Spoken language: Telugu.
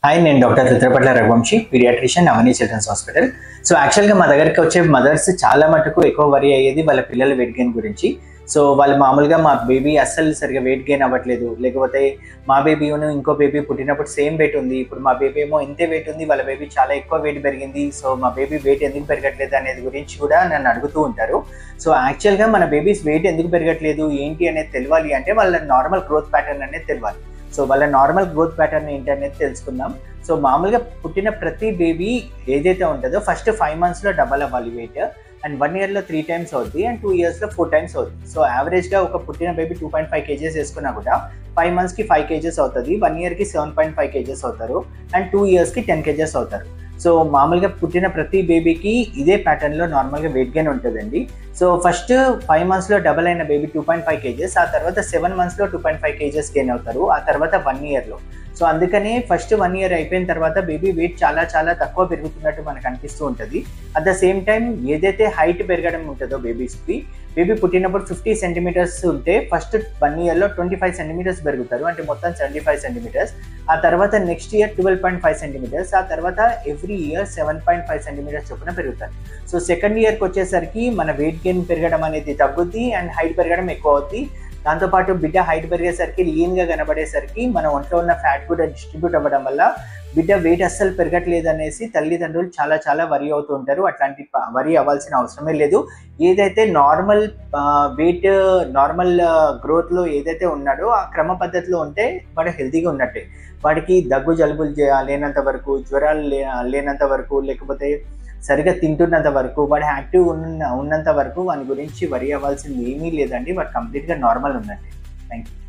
హాయ్, నేను డాక్టర్ రుద్రపట్ల రఘువంశీ, పీడియాట్రిషియన్, అవని చిల్డ్రన్స్ హాస్పిటల్. సో యాక్చువల్గా మా దగ్గరికి వచ్చే మదర్స్ చాలా మటుకు ఎక్కువ వరి అయ్యేది వాళ్ళ పిల్లల వెయిట్ గెయిన్ గురించి. సో వాళ్ళు మామూలుగా మా బేబీ అస్సలు సరిగా వెయిట్ గెయిన్ అవ్వట్లేదు, లేకపోతే మా బేబీ ఇంకో బేబీ పుట్టినప్పుడు సేమ్ వెయిట్ ఉంది, ఇప్పుడు మా బేబీ ఏమో ఇంతే వెయిట్ ఉంది, వాళ్ళ బేబీ చాలా ఎక్కువ వెయిట్ పెరిగింది, సో మా బేబీ వెయిట్ ఎందుకు పెరగట్లేదు అనేది గురించి కూడా నన్ను అడుగుతూ ఉంటారు. సో యాక్చువల్గా మన బేబీస్ వెయిట్ ఎందుకు పెరగట్లేదు ఏంటి అనేది తెలియాలి అంటే వాళ్ళ నార్మల్ గ్రోత్ ప్యాటర్న్ అనేది తెలియాలి. సో వాళ్ళ నార్మల్ గ్రోత్ ప్యాటర్న్ ఏంటి అనేది తెలుసుకుందాం. సో మామూలుగా పుట్టిన ప్రతి బేబీ ఏదైతే ఉంటుందో ఫస్ట్ 5 monthsలో డబల్ అవ్వాలి వెయిట్, అండ్ 1 yearలో 3 times అవుద్ది, అండ్ 2 yearsలో 4 times అవుతుంది. సో యావరేజ్గా ఒక పుట్టిన బేబీ 2.5 kgs వేసుకున్నా కూడా 5 monthsకి 5 kgs అవుతుంది, 1 yearకి 7.5 kgs అవుతారు, అండ్ 2 yearsకి 10 kgs అవుతారు. సో మామూలుగా పుట్టిన ప్రతి బేబీకి ఇదే ప్యాటర్న్లో నార్మల్గా వెయిట్ గెయిన్ ఉంటుందండి. సో ఫస్ట్ 5 monthsలో డబల్ అయిన బేబీ 2.5 kgs, ఆ తర్వాత 7 monthsలో 2.5 kgs గెయిన్ అవుతారు, ఆ తర్వాత 1 yearలో. సో అందుకని ఫస్ట్ 1 year అయిపోయిన తర్వాత బేబీ వెయిట్ చాలా చాలా తక్కువ పెరుగుతున్నట్టు మనకు అనిపిస్తూ ఉంటుంది. అట్ ద సేమ్ టైం ఏదైతే హైట్ పెరగడం ఉంటుందో బేబీ పుట్టినప్పుడు 50 centimeters ఉంటే ఫస్ట్ 1 yearలో 25 centimeters పెరుగుతారు, అంటే మొత్తం 75 centimeters. ఆ తర్వాత నెక్స్ట్ ఇయర్ 12.5 centimeters, ఆ తర్వాత ఎవ్రీ ఇయర్ 7.5 centimeters చొప్పున పెరుగుతారు. సో సెకండ్ ఇయర్కి వచ్చేసరికి మన వెయిట్ గెయిన్ పెరగడం అనేది తగ్గుద్ది, అండ్ హైట్ పెరగడం ఎక్కువ అవుద్ది. దాంతోపాటు బిడ్డ హైట్ పెరిగేసరికి లీన్గా కనబడేసరికి మన ఒంట్లో ఉన్న ఫ్యాట్ కూడా డిస్ట్రిబ్యూట్ అవ్వడం వల్ల బిడ్డ వెయిట్ అస్సలు పెరగట్లేదు అనేసి తల్లిదండ్రులు చాలా చాలా వరి అవుతూ ఉంటారు. అట్లాంటి వరి అవ్వాల్సిన అవసరమే లేదు. ఏదైతే నార్మల్ వెయిట్ నార్మల్ గ్రోత్లో ఏదైతే ఉన్నాడో ఆ క్రమ పద్ధతిలో ఉంటే వాడు హెల్తీగా ఉన్నట్టే. వాడికి దగ్గు జలుబులు లేనంత వరకు, జ్వరాలు లేనంత వరకు, లేకపోతే సరిగా తింటున్నంత వరకు, వాడు యాక్టివ్ ఉన్నంత వరకు వాని గురించి వరి అవ్వాల్సింది ఏమీ లేదండి. వాడు కంప్లీట్గా నార్మల్ ఉందండి. Thank you.